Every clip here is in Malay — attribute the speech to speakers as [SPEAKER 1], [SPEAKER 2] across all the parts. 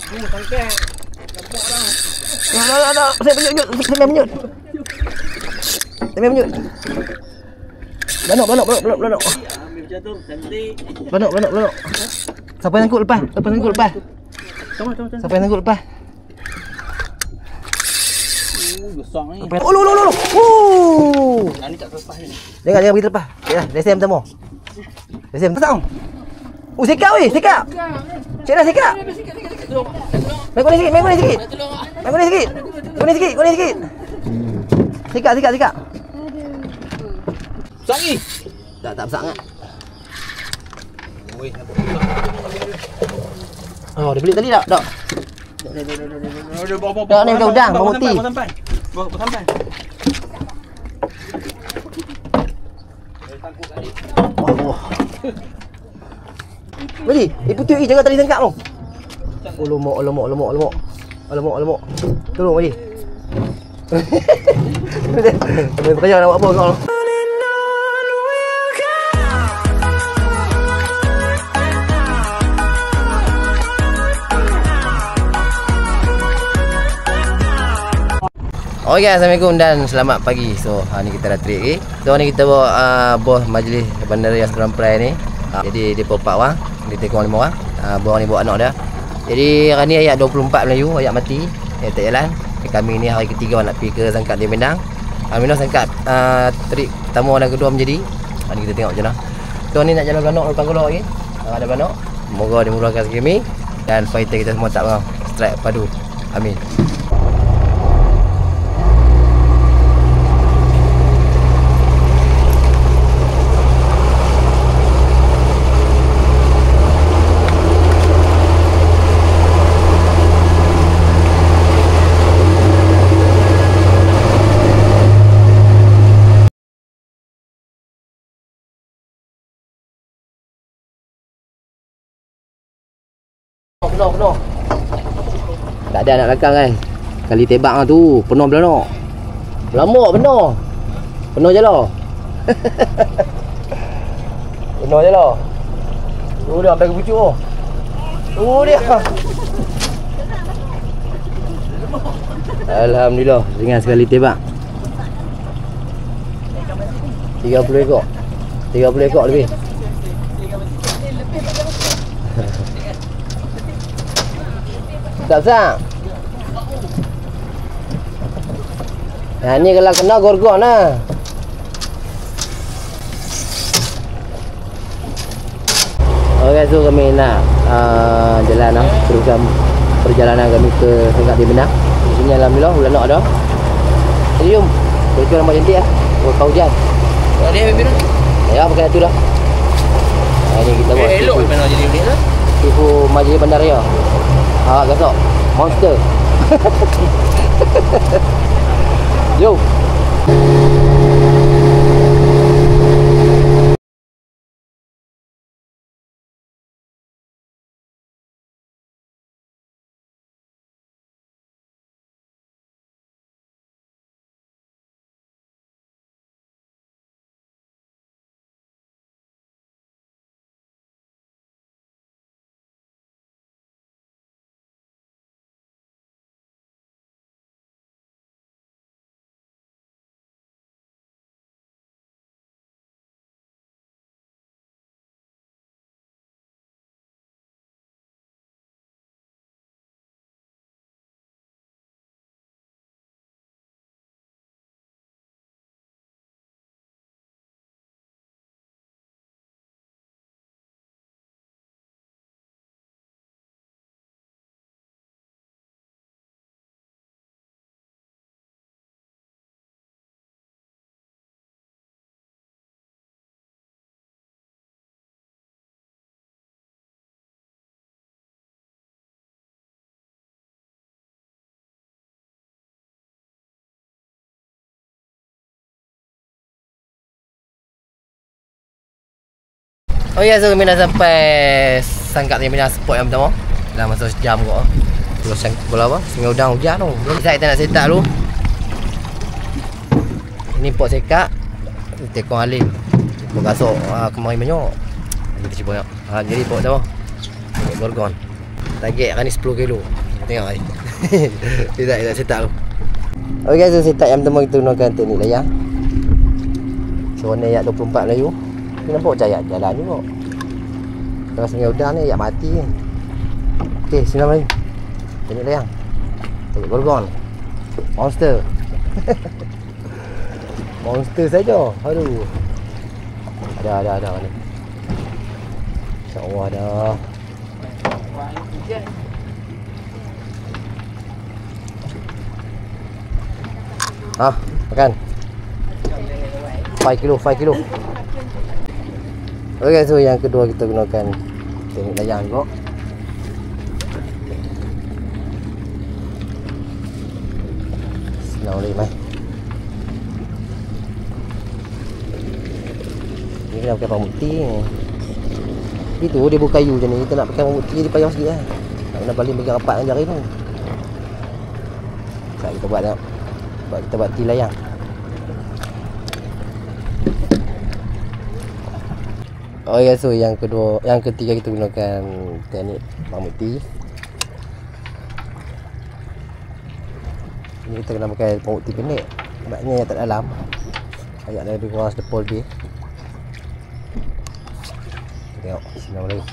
[SPEAKER 1] Tangkap.
[SPEAKER 2] Dah. Saya menyut. Banok.
[SPEAKER 1] Ambil macam tu, cantik.
[SPEAKER 2] Banok. Siapa yang tangkut lepas?
[SPEAKER 1] Tengok.
[SPEAKER 2] Siapa yang tangkut lepas?
[SPEAKER 1] Besar ni.
[SPEAKER 2] Lu.
[SPEAKER 1] Yang ni tak terlepas ni.
[SPEAKER 2] Jangan pergi lepas. Ya, DSM pertama. DSM tu tang. Sikap weh, sikap. Cik dah sikap. Main kuning sikit. Kuning sikit. Sikap.
[SPEAKER 1] Besar ni.
[SPEAKER 2] Tak sangat.
[SPEAKER 1] Weh,
[SPEAKER 2] Oh, dia beli tadi tak? Tak.
[SPEAKER 1] Dah,
[SPEAKER 2] ni bukan udang, bawang putih.
[SPEAKER 1] Bawa sampai.
[SPEAKER 2] Wah. Beli, putih jangan tali tangkap tu. Alamak. Tolong beli. Kaya nak buat apa kau? Okay, Assalamualaikum dan selamat pagi. So, hari ni kita dah trip lagi. So, hari ni kita bawa bos majlis Bandar Rias Grand Prix ni. Jadi, dia 4 orang. Dia tekong 5 orang. Bos ni bawa anak dia. Jadi, hari ni ayat 24 Melayu. Ayat mati. Ayat tak jalan. Kami ni hari ketiga nak pergi ke Sangkat di Mendang. Alhamdulillah Sangkat trip pertama dan kedua menjadi. Hari ni kita tengok macam mana. So, ni nak jalan Belanok lepas golok lagi. Ada Belanok. Semoga dimurahkan rezeki kami. Dan fighter kita semua tak mengang. Strike padu. Amin. Penuh. Tak ada anak belakang kan. Kali tebak lah tu. Penuh Belanok. Lama penuh. Penuh je lah. Penuh je lah. Tu dia sampai ke pucuk. Tu dia. Alhamdulillah. Dengan sekali tebak. 30 ekor. 30 ekor lebih. Tak sang. Nah, ni kalau kena gorgon lah. Okey, so kami nak jalan lah. Teruskan perjalanan kami ke Sangkat di Mendang. Di sini alhamdulillah Belanok ada. Jadi jom. Kita nampak cantik lah. Kau hujan.
[SPEAKER 1] Dia ambil biru.
[SPEAKER 2] Ya, pakai tu dah. Ini kita buat.
[SPEAKER 1] Elok mana jadi unik lah.
[SPEAKER 2] Tipu majlis Bandar Raya. Gasok monster. Yo. Oh ya, so kami dah sampai Sangkat di Mendang spot yang pertama. Dah masa sejam kot. Terus bola apa? Sungai Udang hujan tu. Belum kita nak set up dulu. Ini pot sekat. Tekong alih. Pot gasok kemarin banyak. Kita cuba banyak. Jadi pot apa? Pot gorgon. Target kan ni 10 kilo. Tengok ni. Dia tak set up tu. Okey guys, so set up yang pertama kita gunakan teknik layang. So ni ayat 24 Melayu. Ni nampak macam ayat jalan juga. Kalau sungai udang ni ayat mati ni. Okey, sini Melayu. Teknik layang. Teknik gorgon. Monster. Monster saja. Aduh. Ada ni. InsyaAllah ada. Makan 5 kilo. Okay, so yang kedua kita gunakan teknik layang juga. Senang boleh mai. Ni kena pakai pamukti ni. Itu dia buka kayu macam ni. Kita nak pakai pamukti dia payah sikit lah. Nak balik pegang rapat dengan jari tu. Sekejap kita buat tengok. Kita buat ti layang. Oh ya, so yang ketiga kita gunakan teknik pamukti. Ni kita kena pakai pamukti pendek. Sebabnya yang tak dalam. Ayat dari kurang sedepol dia. Tengok sini boleh.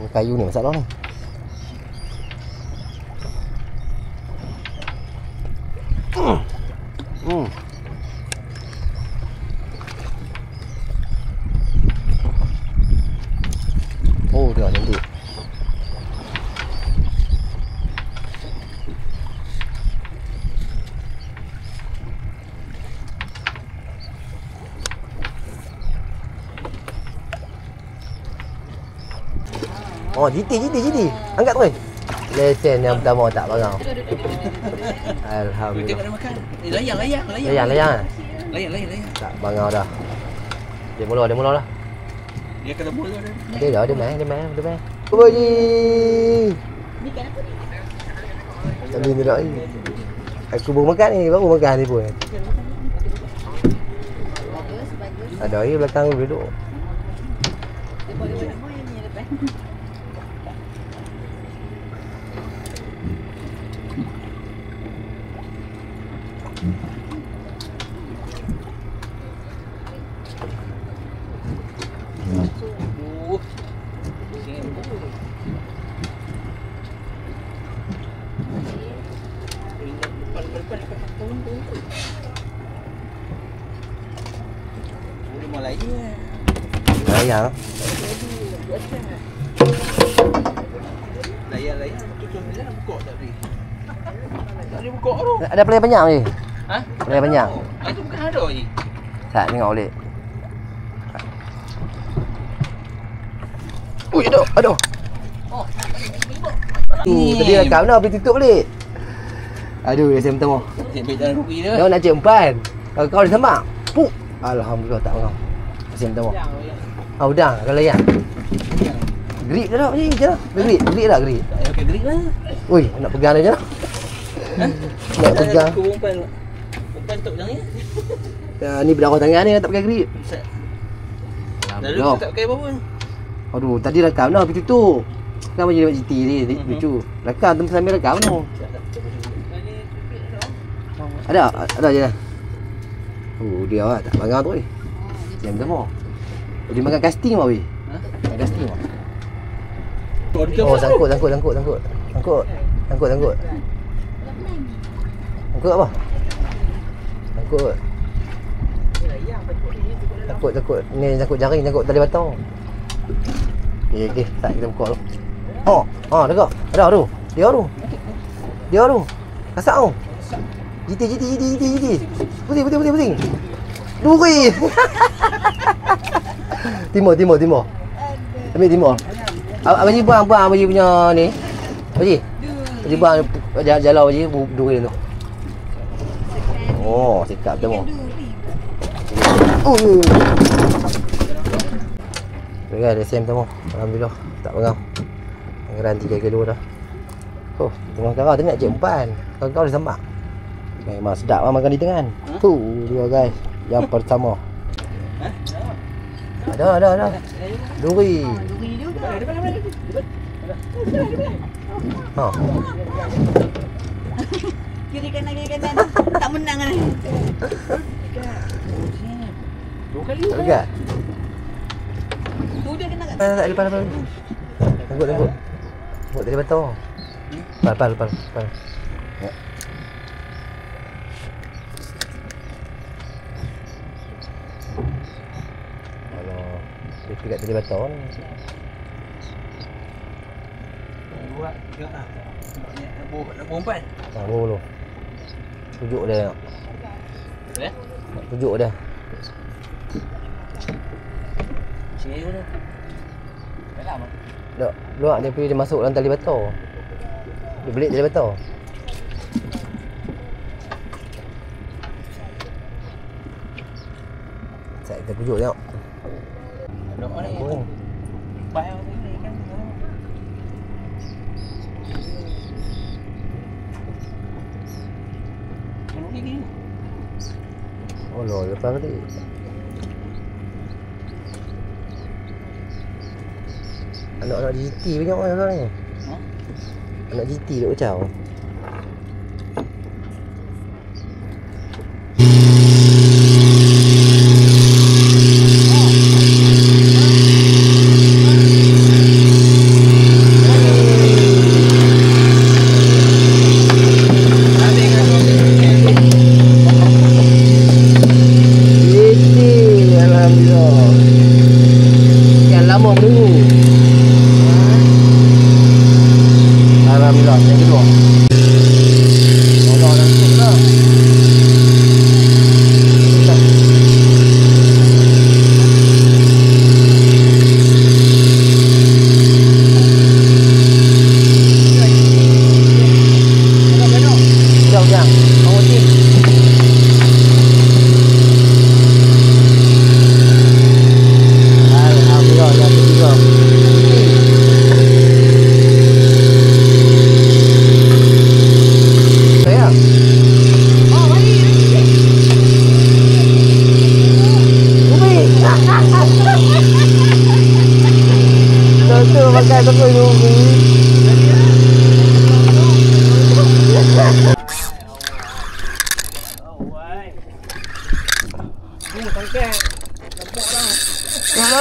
[SPEAKER 2] Kayu ni masalah ni. Oh, dia cantik. Oh, GT. Angkat tu. Lesen yang pertama tak barang. Alhamdulillah.
[SPEAKER 1] Tengok dia makan. Layang.
[SPEAKER 2] Layang.
[SPEAKER 1] Layang.
[SPEAKER 2] Tak barang dah. Dia mula dah.
[SPEAKER 1] Dia kena mula dah.
[SPEAKER 2] Dia dah, dia main. Boji. Tadi ni dah ni. Aku baru makan ni pun. Ada air belakang duduk. Layang.
[SPEAKER 1] Buka tak boleh. Tak boleh buka tu.
[SPEAKER 2] Ada play banyak ni.
[SPEAKER 1] Ha?
[SPEAKER 2] Play banyak.
[SPEAKER 1] Itu bukan ada je.
[SPEAKER 2] Tak tengok boleh. Ui, aduh.
[SPEAKER 1] Oh.
[SPEAKER 2] Tadi rakam dah, boleh tutup balik. Aduh, dia sem temu.
[SPEAKER 1] Baik dalam rugi dia.
[SPEAKER 2] Dia nak cek umpan. Kalau kau disemak. Puk. Alhamdulillah tak ngau. Sem temu. Udang kalau layang. Grip dah ni je lah. Grip dah grip.
[SPEAKER 1] Tak payah pakai grip lah.
[SPEAKER 2] Ui, nak pegang dia je lah. Nak pegang.
[SPEAKER 1] Umpan tok macam ni.
[SPEAKER 2] Ni berdarah tangan ni tak pakai grip.
[SPEAKER 1] Lalu kita tak pakai apa pun.
[SPEAKER 2] Aduh, tadi rakam dah pergi tutup. Kan macam dia buat GT ni, lucu. Rakam tu sambil rakam tu. Ada je lah. Dia lah, tak bangang tu weh. Macam tu mau. Dia makan casting mau weh. Makan casting mau. Oh, sangkut. Sangkut apa? Sangkut. Ni sangkut jaring, sangkut tali batang. Okey, tak kita buka dulu. Dekat. Ada tu. Dia tu. Kasak tu. GT. Putih. Duri. Timur. Ambil timur. Abang buang abang punya ni. Abang buang jalan abang duri tu. Oh, sikap tu. Bagai ada sem tu. Alhamdulillah tak barang. Anggaran 3 kilo dah. Oh, tengah kau tengok cek umpan. Kau dah sembak. Memang sedap lah makan di tengah. Tu dia guys. Yang pertama. Ada. Duri. Ha.
[SPEAKER 3] Kiri kanan. Tak menang kan.
[SPEAKER 1] Dua kali.
[SPEAKER 2] Okey.
[SPEAKER 3] Tu dia kena kat.
[SPEAKER 2] Tak lepas. Tengok. Tengok tadi betul. Pal. Ya. Kalau dia dekat tadi betul ni.
[SPEAKER 1] Dua, tiga lah. Nak bombat.
[SPEAKER 2] Dulu. Tujuk dia.
[SPEAKER 1] Eh?
[SPEAKER 2] Tujuk dia.
[SPEAKER 1] Sini dulu. Dalam ah.
[SPEAKER 2] Tak, luar dia pergi dia masuk dalam tali batar. Dia belik tali batar. Saya kita pujuk tengok.
[SPEAKER 1] Dok mana ni?
[SPEAKER 2] Oh.
[SPEAKER 1] Bayar ni kan. Kalau ni.
[SPEAKER 2] Oh loh, lepas tadi. Anak-anak GT banyak orang sekarang ni.
[SPEAKER 1] Ha?
[SPEAKER 2] Anak GT duk kacau. Alhamdulillah, yang kedua. Allah dah cukup dah. Jangan. Awak ni. Alhamdulillah, yang ketiga. Betul pakai tepung ubi.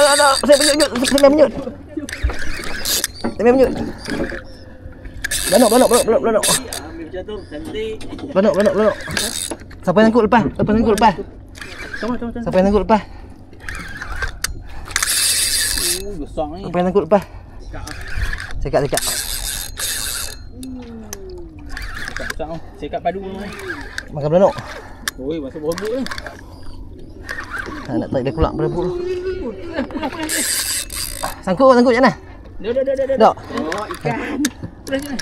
[SPEAKER 2] Ada. Saya menyut. Saya menyut. Banok.
[SPEAKER 1] Ambil jatuh cantik.
[SPEAKER 2] Banok. Siapa yang tangkut lepas?
[SPEAKER 1] Sama.
[SPEAKER 2] Siapa yang tangkut lepas?
[SPEAKER 1] Besar ni.
[SPEAKER 2] Siapa yang tangkut lepas? Sekat.
[SPEAKER 1] Besar tu. Sekat padu ni.
[SPEAKER 2] Makan banok.
[SPEAKER 1] Oi, masuk berebut ni.
[SPEAKER 2] Nak tarik dia pulak berebut. Sangkut jangan.
[SPEAKER 1] Dah. Oh, ikan. Pulang sini.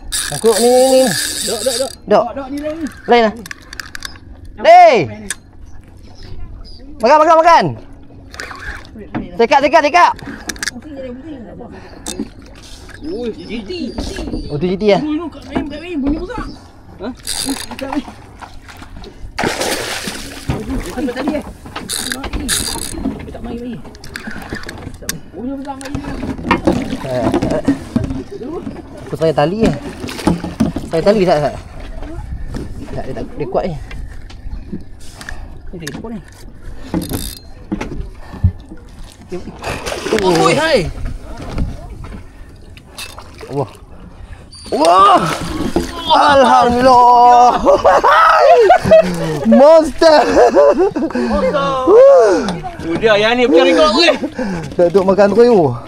[SPEAKER 2] Sangkut ni.
[SPEAKER 1] Dok. Ni dah ni.
[SPEAKER 2] Lain lah. Hei. Makan. Sekat.
[SPEAKER 1] Oi, GT.
[SPEAKER 2] Oh tu GT lah.
[SPEAKER 1] Oi, kat main bunyi besar. Ha? Ikan ni. Sampai tadi tak main lagi. Bunyi besar main.
[SPEAKER 2] Aku saya tali lah. Saya tali tak? Tak, dia kuat ni.
[SPEAKER 1] Ni tak apa ni.
[SPEAKER 2] Oi, hai. Wah. Alhamdulillah. Monster.
[SPEAKER 1] Sudah yang ni pecah rekod weh.
[SPEAKER 2] Dah duk makan terus.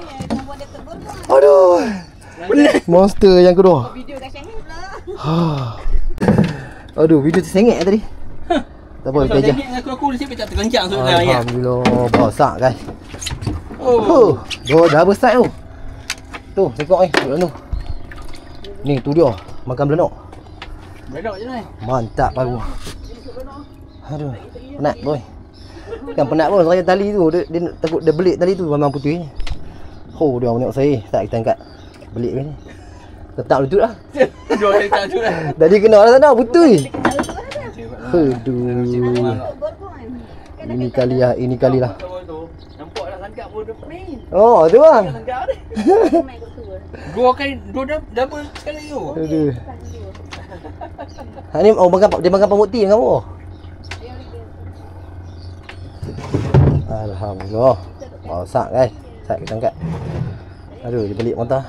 [SPEAKER 2] Aduh. Monster yang kedua.
[SPEAKER 3] Video kat channel pula.
[SPEAKER 2] Aduh, video tersengit tadi. Tak apa, kita ajar.
[SPEAKER 1] Aku siap tak terkencang sudah ya.
[SPEAKER 2] Alhamdulillah, besar guys.
[SPEAKER 1] Oh.
[SPEAKER 2] Dah besar tu. Tu, tengok ni, duduk tu. Ni tu dia, makan belenok.
[SPEAKER 1] Berenok je ni.
[SPEAKER 2] Mantap baru. Aduh, penat boy. Kan penat pun saya tali tu, dia takut dia belik tali tu memang putih. Oh, dia tengok saya, tak kita angkat. Belik ni. Letak lutut lah.
[SPEAKER 1] Dua letak tu lah.
[SPEAKER 2] Tadi kena lah sana, putih. Aduh. Ini kali lah.
[SPEAKER 1] Nampak dah sangkap pun dia main.
[SPEAKER 2] Oh, tu lah.
[SPEAKER 1] Sangkap ni. Dua double sekali tu.
[SPEAKER 2] Aduh. Ha ni dia makan pemutih dengan apa? Alhamdulillah. Masak guys. Sat kita angkat. Aduh, dia balik mata.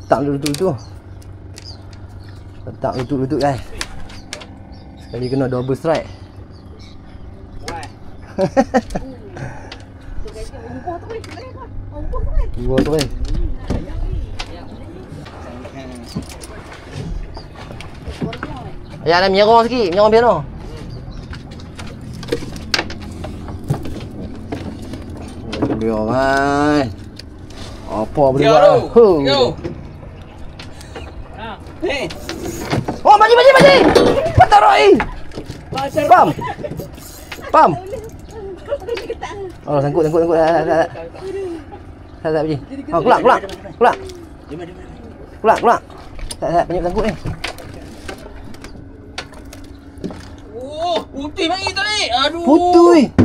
[SPEAKER 2] Tak lutut-lutut. Tak lutut-lutut guys. Sekali kena double strike. Dua tu kan. Ya, ada menyerong sikit, menyerong piano. Dia kan. Apa boleh buat?
[SPEAKER 1] Yo. Hey.
[SPEAKER 2] Oh, maju. Patah Roy. Pam. Oh, sangkut. Tak pergi. Oh, keluar. Keluar. Tak banyak sangkut ni.
[SPEAKER 1] Oh, putih mari tadi. Aduh.
[SPEAKER 2] Putih.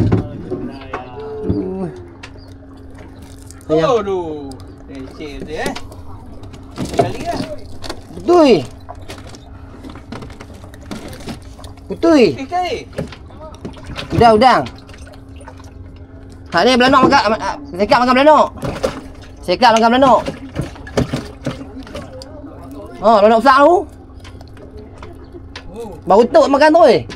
[SPEAKER 1] Aduh. Leceh tu Sekali lah.
[SPEAKER 2] Putih.
[SPEAKER 1] Sekali.
[SPEAKER 2] Udang. Ha ni belanok makan. Sekap makan belanok. Oh, belanok besar tu. Baru tuk makan tu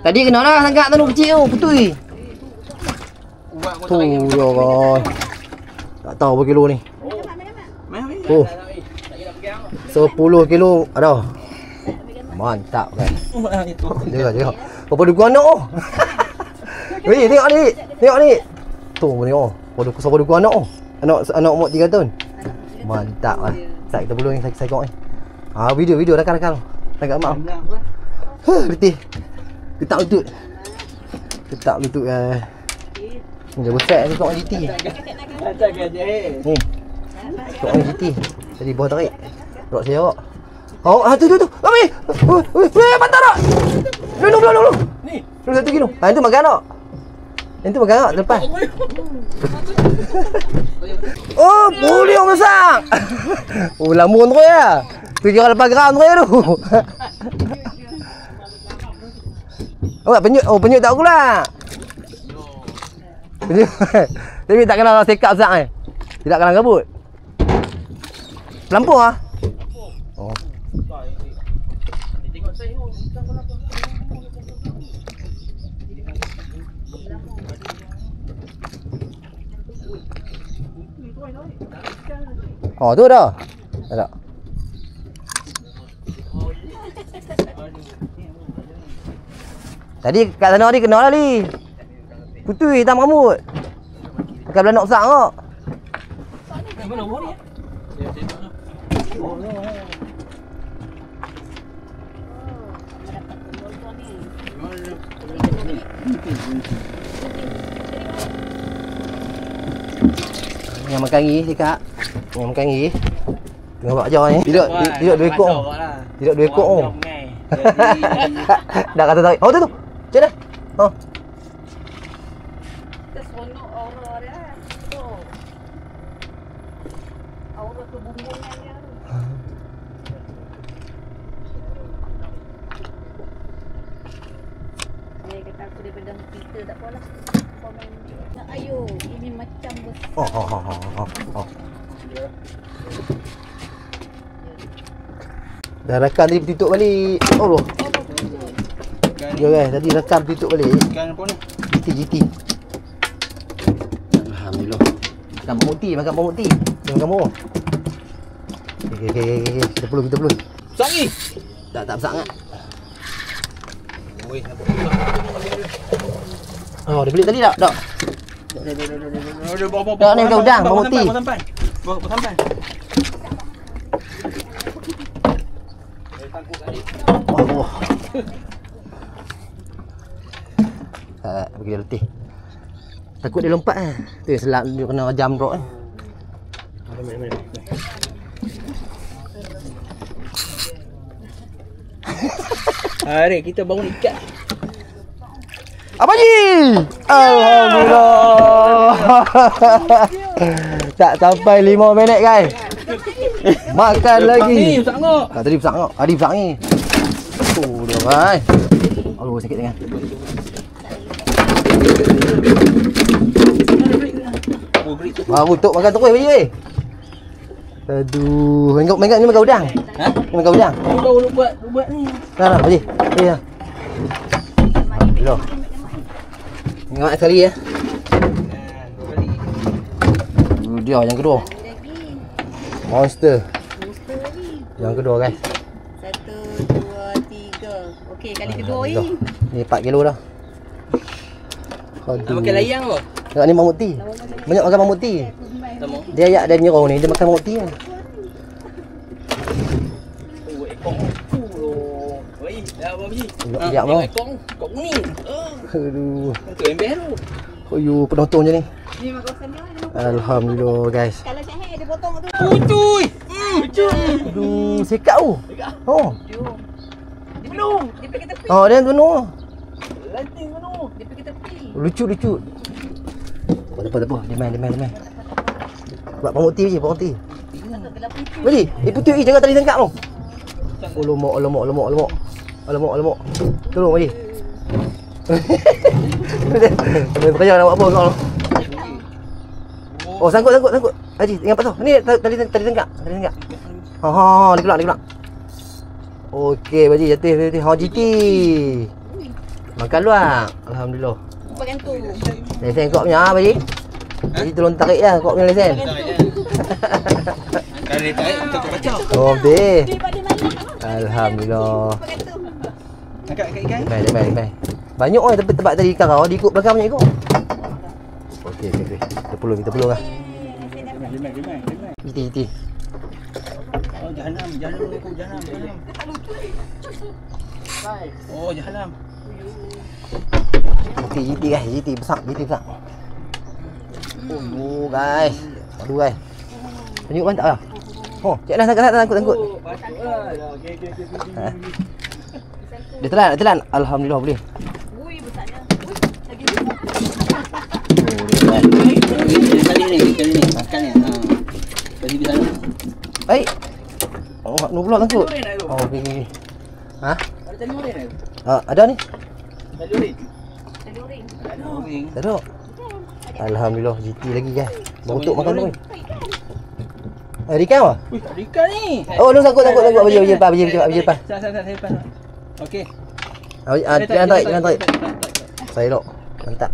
[SPEAKER 2] Tadi kena lah sangat tu kecil tu, putui. Tu ya kan. Tak tahu berapa kilo ni. Oh. 10 kilo ada. Mantap kan. Dia. Berapa duku anak tu? Weh, tengok ni. Tu tengok. Berapa duku anak tu? Anak umur 3 tahun. Mantap lah. Sat kita belum ni saya tengok ni. Ha, video rakam. Dekat mak. Letih. Ketak lutut Ni dia besar ni tengok GT. Ni. Tengok GT. Tadi bawah tarik. Rok saya awak. Oh, tu. Ambil. Weh, pantar tak? Dulu. Ni. 1 kilo. Ha, itu makan tak? Itu makan tak lepas? Oh, boleh orang masak. Oh, lambung tu ya. 7,8 gram tu ya tu. Oh, penyuk tak pula. Penyuk. Tapi tak kena sekap sat ni. Tidak kena gabut. Pelampung ah. Oh. Oh, tu dah. Tak. Tadi kat sana ni kena lah ni. Putih hitam rambut. Pakai belanok besar kok.
[SPEAKER 1] Mana umur ni?
[SPEAKER 2] Yang makan ni dekat. Yang makan ni. Tengok buat ajar ni. Tidak 2 ekor. Tidak 2 ekor. Oh. Dah kata tarik. Oh tu. Macam mana? Oh.
[SPEAKER 3] Terseronok aura dia. Tu. Aura kebumbungan dia. Saya kata aku daripada Twitter tak apalah. Komen. Ayo, ini macam besar.
[SPEAKER 2] Oh. Dah rakam tadi tutup balik. Allah. Ya guys, tadi rakam tutup balik.
[SPEAKER 1] Ikan apa ni?
[SPEAKER 2] GT. Alhamdulillah. Makan pemutih. Dengan kamu. Okey. Kita perlu.
[SPEAKER 1] Besar ni?
[SPEAKER 2] Tak besar sangat.
[SPEAKER 1] Oi, nampak.
[SPEAKER 2] Oh, dia beli tadi tak? Tak.
[SPEAKER 1] Bawa.
[SPEAKER 2] Tak ni bukan udang, pemutih.
[SPEAKER 1] Bawa sampan.
[SPEAKER 2] Oh. Pergi dia letih. Takut dia lompat lah. Tu selap dia kena jam rock kan.
[SPEAKER 1] Hari kita bangun ikat.
[SPEAKER 2] Abang Ji. Alhamdulillah. Tak sampai 5 minit guys. Makan lagi. Tadi besar ngok. Tadi besar ni. Oh, dah guys. Aduh, sakit tangan. Baru tok makan terus Abang Ji weh. Aduh, makan ni makan udang. Ha? Ni makan udang.
[SPEAKER 1] Baru buat ni.
[SPEAKER 2] Dah, Abang Ji. Ya. Alhamdulillah. Tengok sekali ya.
[SPEAKER 1] 2 kali.
[SPEAKER 2] Dia yang kedua. Monster. Yang kedua guys.
[SPEAKER 3] 1, 2, 3. Okey, kali kedua ni.
[SPEAKER 2] Ni 4 kilo dah.
[SPEAKER 1] Nak makan layang ke?
[SPEAKER 2] Tengok ni mamut ti. Banyak makan mamut ti.
[SPEAKER 1] Sama.
[SPEAKER 2] Dia ayak dan nyerong ni dia makan mamut ti kan.
[SPEAKER 1] Oh, ekor. Oi, dah Abang Ji.
[SPEAKER 2] Ya bang.
[SPEAKER 1] Ekor kuning.
[SPEAKER 2] Aduh.
[SPEAKER 1] Itu ember tu.
[SPEAKER 2] Ayu penonton je ni.
[SPEAKER 3] Ni makan sana.
[SPEAKER 2] Alhamdulillah guys.
[SPEAKER 3] Kalau Syahid dia potong tu.
[SPEAKER 1] Pucuy. Pucuy.
[SPEAKER 2] Aduh, sekat tu. Oh.
[SPEAKER 3] Jom.
[SPEAKER 1] Penuh.
[SPEAKER 3] Dia pergi tepi.
[SPEAKER 2] Oh, dia penuh.
[SPEAKER 1] Lanting penuh.
[SPEAKER 3] Dia pergi tepi.
[SPEAKER 2] Lucu. Tak apa. Dia main. Buat pamuk ti je, pamuk ti. Bagi, putih lagi jangan tali tangkap tu. Oh, lemak. Tolong bagi. Dia berkaya nak buat apa kau? Oh, sangkut. Haji, ingat pasal. Ni tali tangkap. Ha, dia kelak. Okey, Haji jatuh. Ha, GT. Makan luar. Alhamdulillah.
[SPEAKER 3] Pakai tu.
[SPEAKER 2] Lesen kau punya apa Haji? Haji tolong tarik lah kau punya lesen.
[SPEAKER 1] Kalau dia tarik, kita kacau.
[SPEAKER 2] Oh, deh.
[SPEAKER 3] Dia pada mana?
[SPEAKER 2] Alhamdulillah.
[SPEAKER 3] Pakai tu.
[SPEAKER 1] Angkat ikan.
[SPEAKER 2] Baik. Banyak orang tempat tadi karau dia ikut belakang punya ikut. Okey. Kita pulung lah.
[SPEAKER 1] Limai.
[SPEAKER 2] Iti.
[SPEAKER 1] Oh, jahanam aku, jahanam. Oh, jahanam.
[SPEAKER 2] GT guys, GT besar. Oh guys. Aduh guys. Tunjuk kan tak lah. Oh, cek lah sangkut.
[SPEAKER 1] Oh, patutlah. Okey.
[SPEAKER 2] Ha. Dia telan. Alhamdulillah boleh.
[SPEAKER 3] Ui, besarnya. Lagi.
[SPEAKER 1] Kali ni. Makan ni. Ha. Bagi di sana.
[SPEAKER 2] Baik. Oh, nu pula sangkut. Oh, okey. Ha?
[SPEAKER 1] Ada tali oren tu.
[SPEAKER 2] Ada ni.
[SPEAKER 1] Tali oren.
[SPEAKER 3] Ada ring.
[SPEAKER 2] Tak ada. Alhamdulillah GT lagi guys. Baru untuk makan tu. Ikan apa?
[SPEAKER 1] Wih, ada ikan ni.
[SPEAKER 2] Oh, lu sangkut. Bagi lepas.
[SPEAKER 1] Saya lepas. Okey.
[SPEAKER 2] Jangan tarik. Saya dok. Mantap.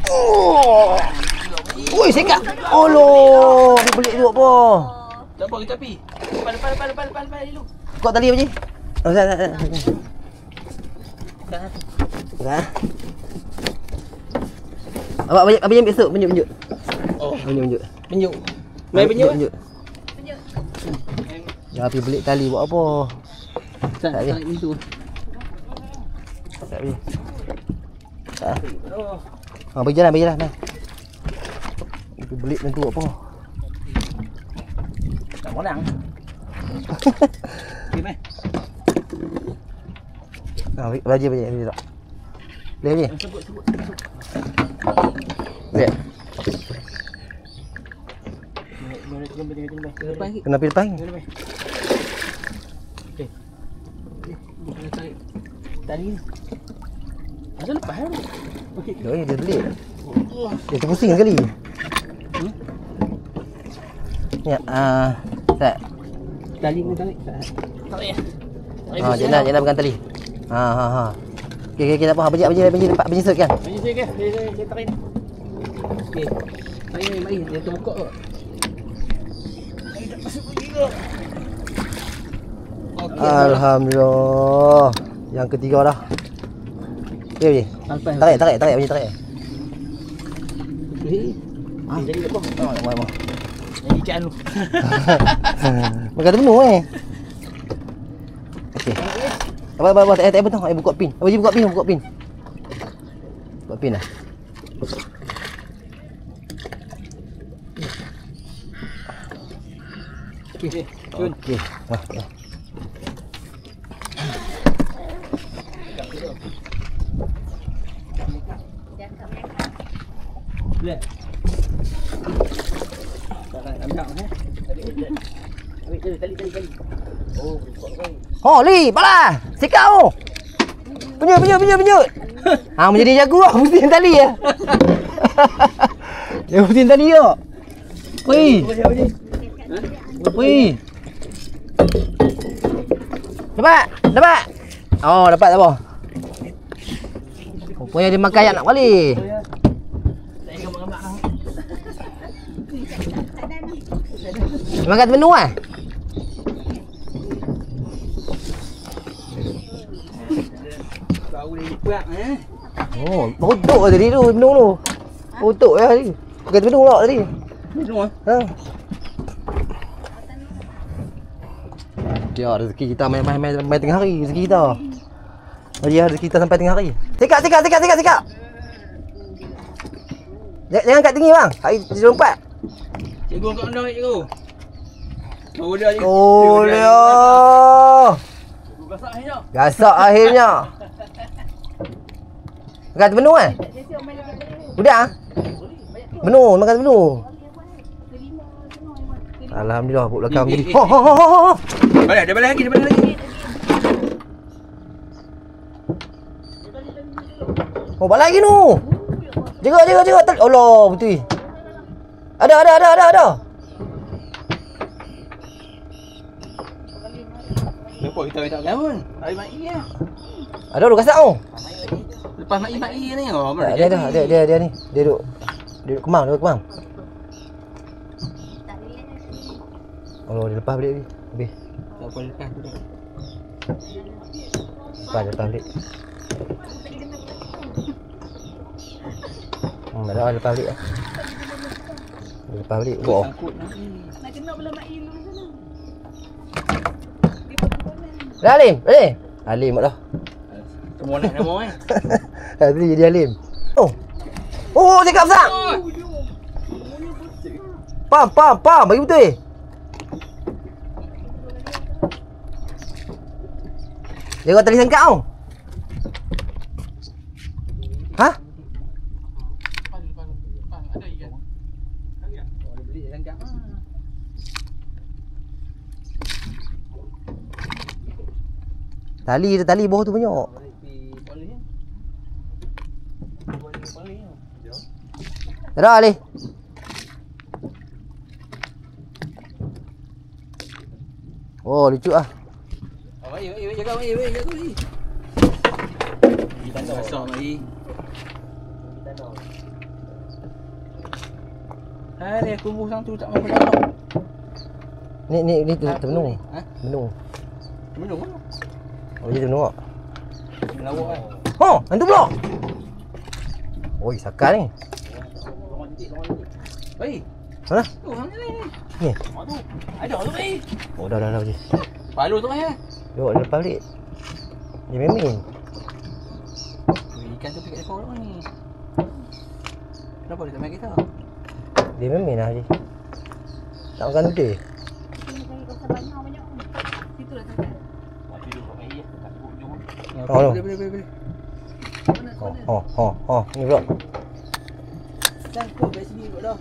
[SPEAKER 2] Oh. Ui, sekat. Oloh, dia belik duduk apa?
[SPEAKER 1] Tak apa, kita pi. Depan dulu.
[SPEAKER 2] Kau tali apa je? Oh, tak. Dah. Abang ambil esok penjuk.
[SPEAKER 1] Oh,
[SPEAKER 2] Penjuk.
[SPEAKER 1] penjuk. Main penjuk.
[SPEAKER 2] Jangan pergi belik tali buat apa?
[SPEAKER 1] Tak itu.
[SPEAKER 2] Tak boleh. Tak.
[SPEAKER 1] Oh.
[SPEAKER 2] Bagi jalan, main. Pergi belik tentu buat apa?
[SPEAKER 1] Tak monang. Okey, main.
[SPEAKER 2] Bagi tak. Boleh.
[SPEAKER 1] Sebut.
[SPEAKER 2] Boleh.
[SPEAKER 1] Depan sikit.
[SPEAKER 2] Kena pergi depan.
[SPEAKER 1] Okey. Tali ni. Ada lepas tu. Okey.
[SPEAKER 2] Dia belik. Dia terpusing sekali. Ya, tak.
[SPEAKER 1] Tali ni tarik. Tarik ya.
[SPEAKER 2] Jangan pegang tali. Ha. Okey, tak apa. Abang sut kan.
[SPEAKER 1] Bagi saya ke? Saya tarik ni. Okey. Mari. Dia terbuka ke?
[SPEAKER 2] Alhamdulillah. Yang ketiga dah. Okey. Tarik.
[SPEAKER 1] Okey. Jadi apa?
[SPEAKER 2] Mau.
[SPEAKER 1] Jadi ikan lu.
[SPEAKER 2] Makan tu penuh Okey. Apa tak betul. Buka pin. Buka pin. Buka pin lah.
[SPEAKER 1] Okey.
[SPEAKER 2] Okey. Wah.
[SPEAKER 1] Boleh. Ambil tali.
[SPEAKER 2] Oh, Li, balah. Sikau. Penyut. Menjadi jago lah. Pusing tali ya. Dia pusing tali ya. Wih. Dapat. Oh, dapat tak apa. Rupanya dia makan ayak nak balik. Makan menu ah.
[SPEAKER 1] Bau dia kuat
[SPEAKER 2] Oh, bodoh tadi tu menu tu. Bodoh ya tadi. Makan menu pula tadi.
[SPEAKER 1] Menu
[SPEAKER 2] Ha. Dia rezeki kita main tengah hari rezeki kita. Bagi rezeki kita sampai tengah hari. Sikap. Jangan kat tinggi bang. Hari 74.
[SPEAKER 1] Cikgu kat mana cikgu? Oh dia je.
[SPEAKER 2] Oh dia. Gasak akhirnya. Makan menu kan? Udah? Menu, makan menu. Alhamdulillah buat belakang jadi. Ho.
[SPEAKER 1] Balik lagi.
[SPEAKER 2] Oh, balik lagi tu. Jaga. Allah, betul. Ada.
[SPEAKER 1] Nampak kita tak gaun. Hari mai ya.
[SPEAKER 2] Ada lu gasak tu.
[SPEAKER 1] Lepas mai ni. Oh,
[SPEAKER 2] Dia ni. Dia duduk kemang. Oh, dia lepas balik ni. Habis.
[SPEAKER 1] Tak boleh lepas tu.
[SPEAKER 2] Lepas balik. Dah lepas balik. Lepas balik. Boh.
[SPEAKER 3] Nak kena pula mak ilu sana.
[SPEAKER 2] Dah Alim. Alim dah.
[SPEAKER 1] Semua nak nama eh.
[SPEAKER 2] Tadi jadi Alim. Oh, cakap besar. Pam. Bagi betul. Dia tali sangkak kau. Ha? Tali bawah tu banyak. Dah Ali. Oh, lucu ah.
[SPEAKER 1] Jaga. Kita besar mai. Hari aku buang tu tak mampu nak.
[SPEAKER 2] Ni tu menu.
[SPEAKER 1] Ha?
[SPEAKER 2] Menu.
[SPEAKER 1] Menu mana?
[SPEAKER 2] Oh, dia menu.
[SPEAKER 1] Lawak kan.
[SPEAKER 2] Oh, hantu pula. Oi, sakar ni.
[SPEAKER 1] Oi.
[SPEAKER 2] Mana?
[SPEAKER 1] Tu hang ni.
[SPEAKER 2] Ni.
[SPEAKER 1] Aduh. Ada tu ni.
[SPEAKER 2] Oh, dah je.
[SPEAKER 1] Palu tu eh.
[SPEAKER 2] Tengok dia lepas balik. Dia main.
[SPEAKER 1] Ikan tu pergi ekor ni. Kenapa dia tak main kita?
[SPEAKER 2] Dia main lah je. Tak makan udah.
[SPEAKER 1] Boleh.
[SPEAKER 2] Oh, ni pula.
[SPEAKER 1] Dah kau kat sini pula dah.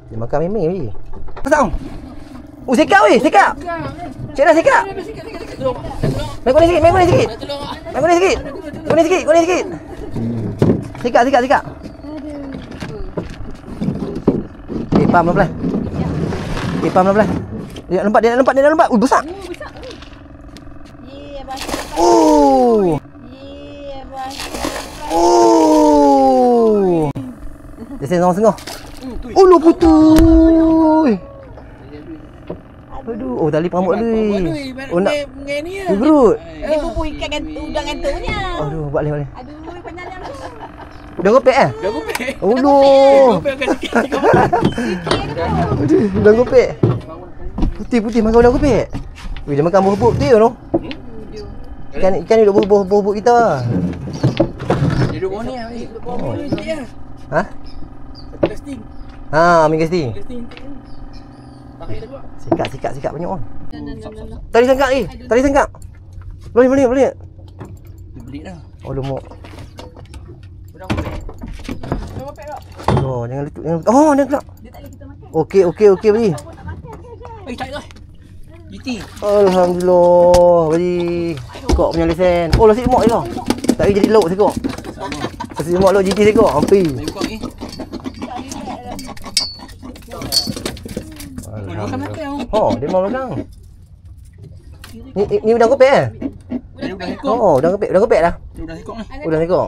[SPEAKER 2] Dia makan meme ni. Pasang. Oh, sikap weh, sikap. Cik dah sikap. Main kuning sikit. Kuning sikit. Sikap. Pam pelan. Dia nak lompat. Besar.
[SPEAKER 3] Ye, abang.
[SPEAKER 2] Dia setengah. Oh, lu putus. Aduh, tali pamuk lui. Oh, nak
[SPEAKER 1] ni.
[SPEAKER 2] berut.
[SPEAKER 3] Dia pupu ikan udang gantunya.
[SPEAKER 2] Aduh, balik.
[SPEAKER 3] Aduh, penyalang tu.
[SPEAKER 2] Udah gopek eh?
[SPEAKER 1] Dah gopek.
[SPEAKER 2] Oh, no.
[SPEAKER 1] Gopek akan sikit.
[SPEAKER 2] Aduh, udah gopek. Putih makan udah gopek. Weh, dia makan buah-buah betul tu. Ikan ni duduk buah-buah kita lah.
[SPEAKER 1] Dia duduk bawah ni lah. Duduk bawah ni lah.
[SPEAKER 2] Ha?
[SPEAKER 1] Casting.
[SPEAKER 2] Ambil casting.
[SPEAKER 1] Pakai dah buat.
[SPEAKER 2] Sikat banyak orang. Tali sangkak ni. Boleh.
[SPEAKER 1] Dia beli dah.
[SPEAKER 2] Oh lumuk.
[SPEAKER 1] Udah kopek. Udah kopek tak?
[SPEAKER 2] Oh jangan letup. Oh dia pula.
[SPEAKER 3] Dia tak boleh kita makan.
[SPEAKER 2] Okey Bali.
[SPEAKER 3] Kau nak makan kan?
[SPEAKER 1] Tak dah. GT.
[SPEAKER 2] Alhamdulillah Bali. Kok punya lesen. Oh nasi lemak je lah. Tak boleh jadi lauk sekok. Nasi lemak lauk GT sekok. Hampir.
[SPEAKER 1] Main kau ni.
[SPEAKER 2] Alhamdulillah. Oh dia mau belakang. Ni udang kopek eh?
[SPEAKER 1] Dia udah ekor.
[SPEAKER 2] Oh udang kopek dah.
[SPEAKER 1] Dia udah ekor ni.
[SPEAKER 2] Udang sekok.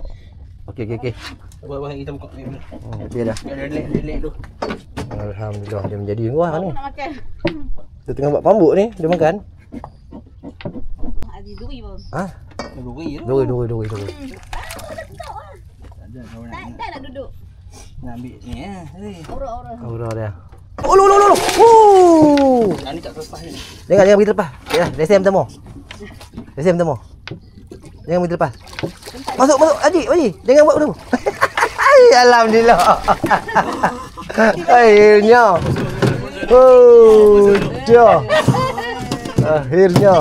[SPEAKER 2] Okey.
[SPEAKER 1] Buat kita buka ni.
[SPEAKER 2] Oh dia dah.
[SPEAKER 1] Dia lelek tu.
[SPEAKER 2] Alhamdulillah dia menjadi wah ni.
[SPEAKER 3] Aku nak makan.
[SPEAKER 2] Dia tengah buat pambuk ni, dia makan.
[SPEAKER 3] Aziz duri pun.
[SPEAKER 2] Ha?
[SPEAKER 1] Duri je.
[SPEAKER 2] Duri.
[SPEAKER 3] Tak
[SPEAKER 1] Tak
[SPEAKER 3] nak duduk.
[SPEAKER 1] nak ambil ni
[SPEAKER 3] Aura.
[SPEAKER 2] Aura dia. Oh lo. Oh.
[SPEAKER 1] Yang ni tak terlepas ni.
[SPEAKER 2] Jangan pergi terlepas. Ya, lesen pertama. Jangan pergi terlepas. Masuk. Haji. Jangan buat dulu. Alhamdulillah. Akhirnya. Oh, dia. Akhirnya.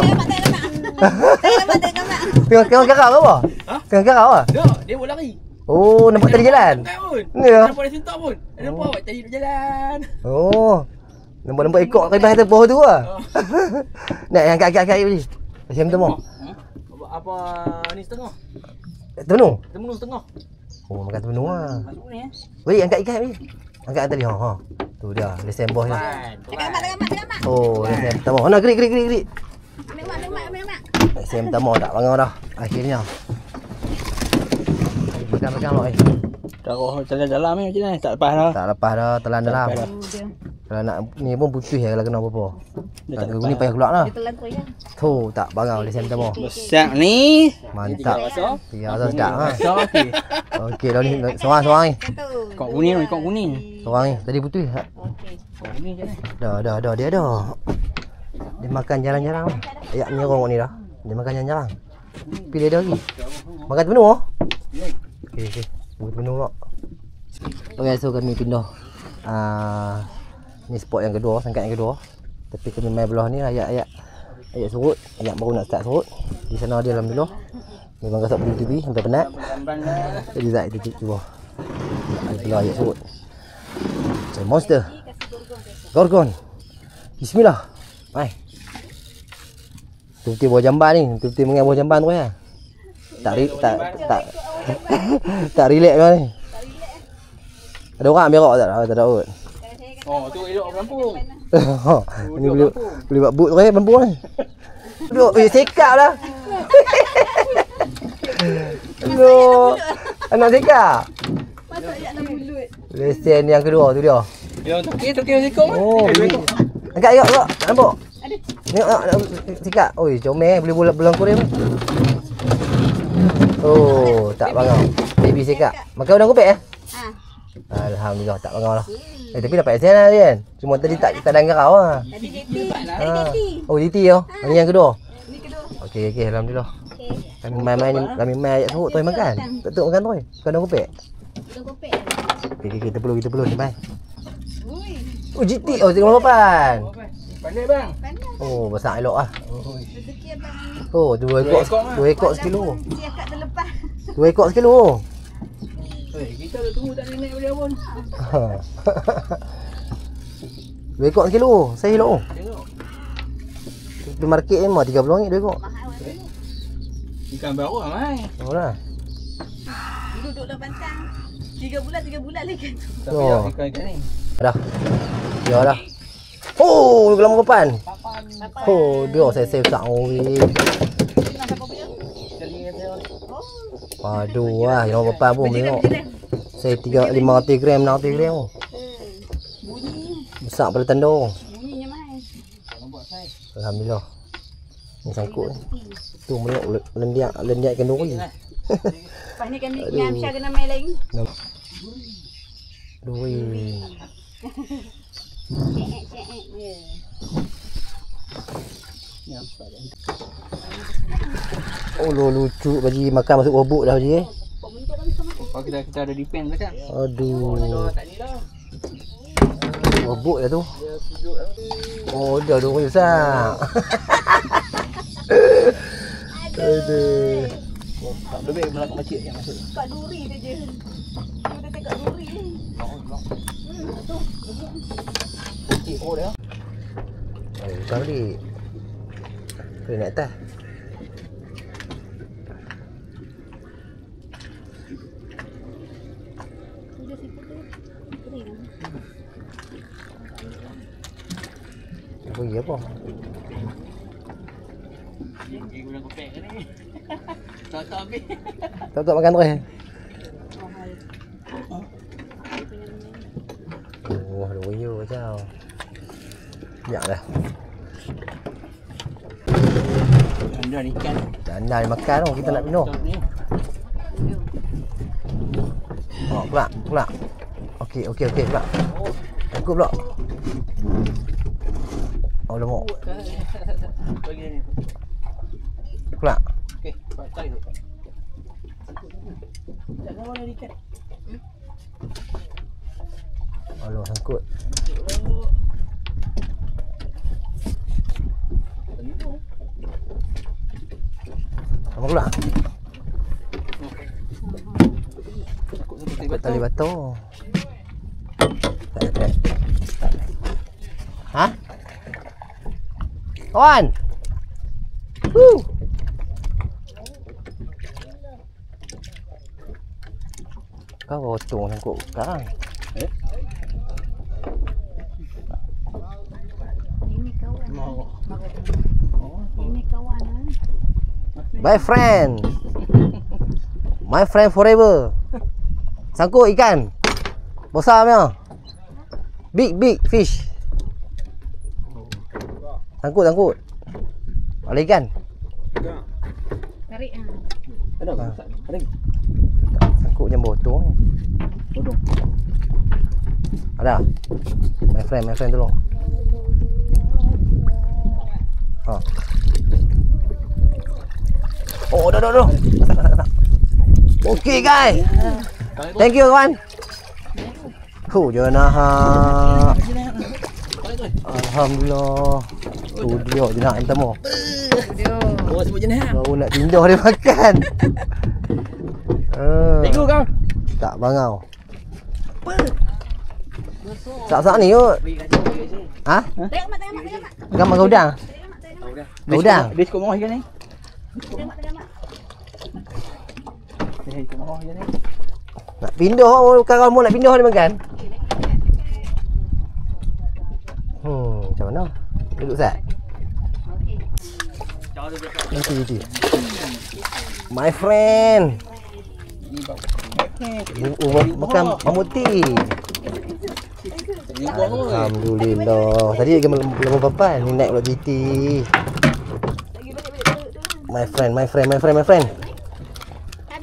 [SPEAKER 2] Tengok kakak apa?
[SPEAKER 1] Ha?
[SPEAKER 2] Tengok kakak apa?
[SPEAKER 1] Dia buat lari.
[SPEAKER 2] Oh, nampak tadi jalan.
[SPEAKER 1] Tak pun.
[SPEAKER 2] Ya.
[SPEAKER 1] Nampak dia sentak pun. Dia nampak awak tadi duduk jalan.
[SPEAKER 2] Oh. Nampak ekor kat atas pohon tu ah. Nak yang angkat ni. Macam tu mau.
[SPEAKER 1] Apa ni setengah?
[SPEAKER 2] Terpenuh.
[SPEAKER 1] Terpenuh setengah.
[SPEAKER 2] Oh, makan terpenuh ah.
[SPEAKER 1] Masuk ni
[SPEAKER 2] Wei, angkat ikan ni. Angkat tadi ha. Tu dia, lesen bos dia.
[SPEAKER 3] Tekan mak.
[SPEAKER 2] Oh, lesen pertama. Mana gerik.
[SPEAKER 3] Ambil mak.
[SPEAKER 2] Lesen pertama tak bangun dah. Akhirnya. Makan lah.
[SPEAKER 1] Taruh jalan ni macam ni. Tak lepas dah.
[SPEAKER 2] Tak lepas dah, telan dalam.
[SPEAKER 1] Tak lepas
[SPEAKER 3] Dia
[SPEAKER 2] Kalau nak ni pun putih kalau kena apa-apa.
[SPEAKER 1] Dia tak
[SPEAKER 2] Kalau ni payah keluar lah.
[SPEAKER 3] telan tu ya.
[SPEAKER 2] Tu tak bangun lesen pertama.
[SPEAKER 1] Besar ni.
[SPEAKER 2] Mantap.
[SPEAKER 1] Rasa.
[SPEAKER 2] Ya, sedap ah.
[SPEAKER 1] Besar okey.
[SPEAKER 2] Okey dah ni seorang ni.
[SPEAKER 1] Kok kuning ni, kok kuning.
[SPEAKER 2] Seorang ni tadi putih.
[SPEAKER 3] Okey.
[SPEAKER 1] Kok kuning je ni.
[SPEAKER 2] Dah dia dah. Dia makan jarang-jarang. Ayak nyerong ni dah. Dia makan jarang-jarang. Pilih dia lagi. Makan penuh oh. Okey. Makan penuh pula. Okay, so kami pindah. Ni spot yang kedua, sangkat yang kedua. Tapi kami main belah ni ayak surut. Ayak baru nak start surut. Di sana dia alhamdulillah. Memang gasak beli TV sampai penat. Jadi Zat itu cuba. Belah ayak surut. Monster. Gorgon. Bismillah. Mai. Tu buah jamban ni, tu mengai buah jamban tu ya. Tak relax kau ni. Ada orang ambil rok tak? Tak ada kot.
[SPEAKER 1] Oh, tu elok Lampung.
[SPEAKER 2] Ini boleh buat boot tu Lampung ni. Duduk, sekap lah. Aduh. Anak sekap.
[SPEAKER 3] Masuk ayak dalam mulut.
[SPEAKER 2] Lesen yang kedua tu dia.
[SPEAKER 1] Dia tokey sikok.
[SPEAKER 2] Oh, angkat ayok pula. Nampak? Tengok sikap. Oi, comel boleh belang Korea ni. Oh, tak bangang. Baby sikap. Makan udang kopek
[SPEAKER 3] Ha.
[SPEAKER 2] Alhamdulillah tak bangang lah. Tapi dapat lesen lah kan. Cuma tadi tak ada garau lah.
[SPEAKER 3] Tadi JT.
[SPEAKER 2] Oh, GT yo. Ini yang kedua.
[SPEAKER 3] Ni kedua.
[SPEAKER 2] Okey, alhamdulillah.
[SPEAKER 3] Okey.
[SPEAKER 2] Kami main ni, kami main ayat surut tu makan. Tak makan tu. Kau dah kopek.
[SPEAKER 3] Udang kopek.
[SPEAKER 2] Okey, kita perlu ni mai.
[SPEAKER 3] Ui.
[SPEAKER 2] Oh, GT. Oh, 38.
[SPEAKER 1] Pandai bang.
[SPEAKER 3] Pandai.
[SPEAKER 2] Oh, besar elok ah.
[SPEAKER 3] Rezeki abang.
[SPEAKER 2] Oh, 2 ekor sekilo.
[SPEAKER 3] Dia kat terlepas.
[SPEAKER 2] 2 ekor sekilo.
[SPEAKER 1] Kita dah tunggu tak naik boleh pun.
[SPEAKER 2] 2 ekor sekilo. Saya elok.
[SPEAKER 1] Tengok.
[SPEAKER 2] Di market ni mah 30 ringgit 2 ekor.
[SPEAKER 3] Mahal kan.
[SPEAKER 1] Ikan baru amai.
[SPEAKER 2] Oh lah.
[SPEAKER 3] Duduk dalam pantang. 3 bulan lagi.
[SPEAKER 1] Tapi
[SPEAKER 2] Oh.
[SPEAKER 1] ikan ni.
[SPEAKER 2] Dah. Ya dah. Oh, dalam papan. Oh, dia saya save sak oi.
[SPEAKER 3] Nak siapa punya? Oh.
[SPEAKER 2] Aduh wah, dalam papan pun tengok. Saya 500 gram, 600 gram.
[SPEAKER 3] Bunyi.
[SPEAKER 2] Besar pada tandung.
[SPEAKER 3] Bunyinya mai.
[SPEAKER 2] Alhamdulillah. Ni sangkut ni. Tu meluk lendiak ikan duri.
[SPEAKER 3] Lepas ni kan Nyam Syah kena main lagi.
[SPEAKER 2] Duri.
[SPEAKER 3] Cek. Ya.
[SPEAKER 2] Oh lo lucu bagi makan masuk bubuk dah bagi
[SPEAKER 1] Kalau kita ada depend kan.
[SPEAKER 2] Aduh.
[SPEAKER 1] Tak ni dah.
[SPEAKER 2] Bubuk dah tu. Oh dah duri besar. Aduh.
[SPEAKER 1] Tak lebih belakang macik yang masuk.
[SPEAKER 3] Kat duri saja. Dia dah dekat duri ni. Tu.
[SPEAKER 1] Okey, oh dia.
[SPEAKER 2] Bukan balik. Kena naik atas.
[SPEAKER 3] Dia situ tu. Kering.
[SPEAKER 2] Pergi apa?
[SPEAKER 1] Pergi gula kopek ke ni? Tak habis.
[SPEAKER 2] Tak makan terus.
[SPEAKER 3] Mahal. Dia punya ni.
[SPEAKER 2] Oh, ada wayo macam. Banyak dah.
[SPEAKER 1] Anda ikan.
[SPEAKER 2] Jangan makan tu, kita nak minum. Oh, pula. Okey, pula. Cukup pula. Oh, lemak.
[SPEAKER 1] Bagi ni.
[SPEAKER 2] Pula.
[SPEAKER 1] Okey, cari tu. Jangan mana ikan.
[SPEAKER 2] Allah, sangkut. Apa pula? Takut tali batu. Tak ada. Ha? Kawan! Woo! Kau potong sangkut sekarang.
[SPEAKER 3] Ini kawan. Ini kawan.
[SPEAKER 2] My friend. My friend forever. Sangkut ikan. Besar punya. Big fish. Sangkut. Ada ikan.
[SPEAKER 3] Tarik ah.
[SPEAKER 1] Ada tak? Ada.
[SPEAKER 2] Sangkut je botong.
[SPEAKER 1] Tolong.
[SPEAKER 2] Ada. My friend tolong. Ha. Oh, dah. Tak. Okey guys. Thank you kawan. Jangan nak. Alhamdulillah. Tu dia je nak minta mo.
[SPEAKER 1] Oh, sebut jenis ah.
[SPEAKER 2] Baru nak pindah dia makan.
[SPEAKER 1] Thank you kau.
[SPEAKER 2] Tak bangau. Sak ni kot. Ha?
[SPEAKER 3] Tengok mak.
[SPEAKER 2] Gambar kau udang. Udang.
[SPEAKER 1] Dia cukup murah ikan ni.
[SPEAKER 3] Tengok mak.
[SPEAKER 1] Dia cukup murah ikan ni.
[SPEAKER 2] Nak pindah kawan mu nak pindah dia makan. Macam mana? Duduk sat. Nanti. My friend. Makan mamuti. Alhamdulillah. Tadi lagi belum papan. Ni naik pula GT. My friend.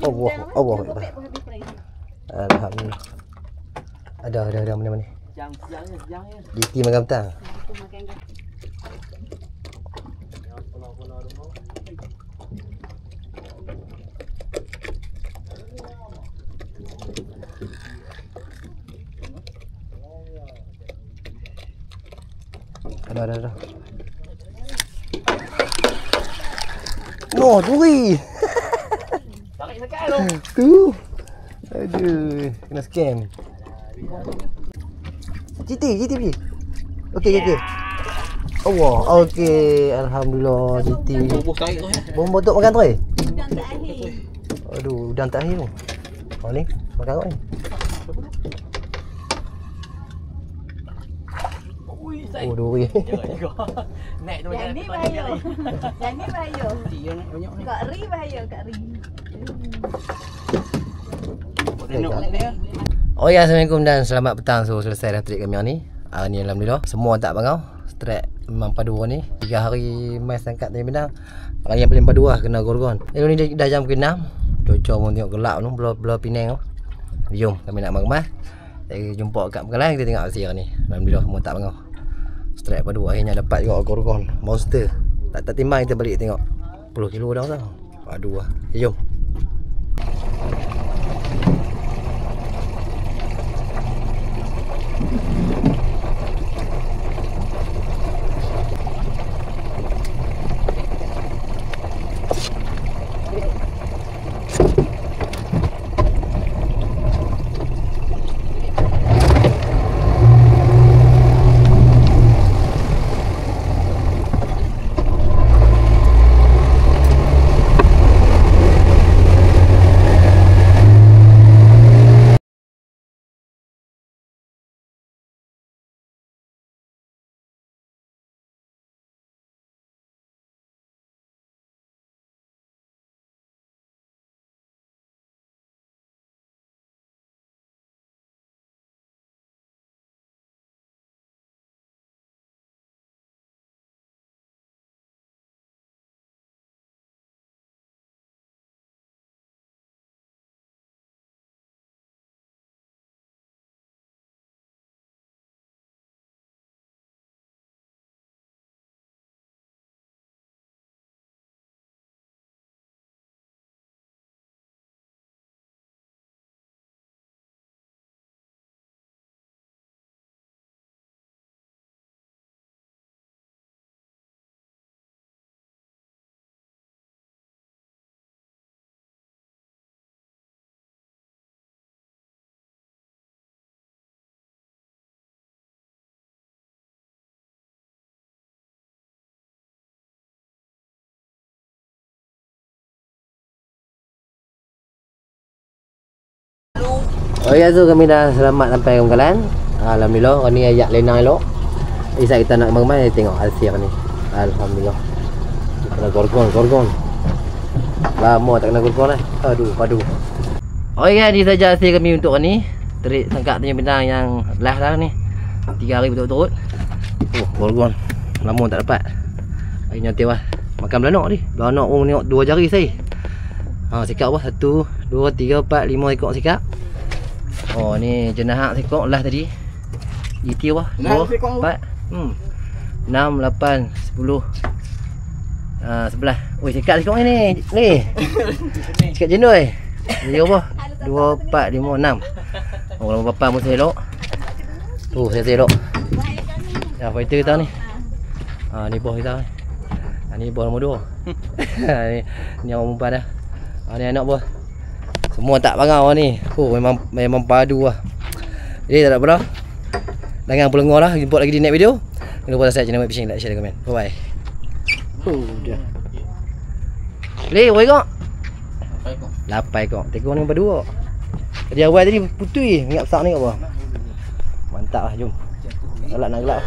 [SPEAKER 2] Allah. Alhamdulillah. Ada mana.
[SPEAKER 1] Sejang je.
[SPEAKER 2] GT makan petang. Ada. No, duri.
[SPEAKER 1] Tarik sekali tu.
[SPEAKER 2] Tu. Aduh, kena scam. GT pergi. Okey. Allah, okey. Alhamdulillah GT.
[SPEAKER 1] Bos tarik tu.
[SPEAKER 2] Bom botok makan tu.
[SPEAKER 3] Udang tak akhir.
[SPEAKER 2] Aduh, udang tak akhir tu. Oh ni, makan kau ni. Oh, duri.
[SPEAKER 1] Naik tu
[SPEAKER 3] Yang ni bahaya. Yang ni bahaya.
[SPEAKER 1] Dia naik banyak ni.
[SPEAKER 3] Kak Ri bahaya, Kak Ri.
[SPEAKER 2] Oh ya, Assalamualaikum dan selamat petang. So selesai dah trip kami ni. Hari ni alhamdulillah semua tak bangau. Strike memang padu ni. 3 hari mai sangkat dari Minang. Hari yang paling padu lah kena gorgon. Ni dah jam ke-6. Cuaca pun tengok gelap tu, belah Penang tu. Jom kami nak kemas. Saya jumpa kat Pekalai, kita tengok aksi hari ni. Alhamdulillah semua tak bangau. Strike padu akhirnya dapat juga gorgon monster. Tak timbang kita balik tengok. 10 kilo dah tau. Padu lah. Jom. Oh ya tu kami dah selamat sampai Bangkalan. Alhamdulillah, orang ni ajak lenang elok. Isa kita nak mai tengok hasil ni. Alhamdulillah. Kena gorgon. Lama tak kena gorgon dah. Aduh, padu. Okey guys, ni saja hasil kami untuk ni. Terik sangkak punya benang yang last dah ni. 3 hari betul-betul. Gorgon. Lama tak dapat. Hari ni lah. Makan belanak ni. Belanak pun tengok 2 jari saya. Sikap apa? 1, 2, 3, 4, 5 ekor sikap. Oh ni jenahak sekok lah tadi. GT apa? 2, 4, 6, 8, 10, 11. Oi, sikap sekok ni. Ni. Sikap jendoi. Dia apa? 2, 4, 5, 6. Oh, lama papan pun saya elok. Tu saya elok. Ya, fighter kita ni. Ni bos kita ni. Ni bos nombor 2. Ni orang perempuan dah. Ni anak bos. Semua tak bangau ni. Memang padu lah. Jadi tak ada apa dah. Jangan pelengor lah. Jemput lagi di next video. Jangan lupa subscribe channel Mat Fishing, like, share dan komen. Bye bye. Dah. Boleh berapa ekor? 8 ekor. Tekor ni nombor 2. Tadi awal tadi putui. Ingat besar ni kat bawah. Mantap lah, jom. Gelap nak gelap.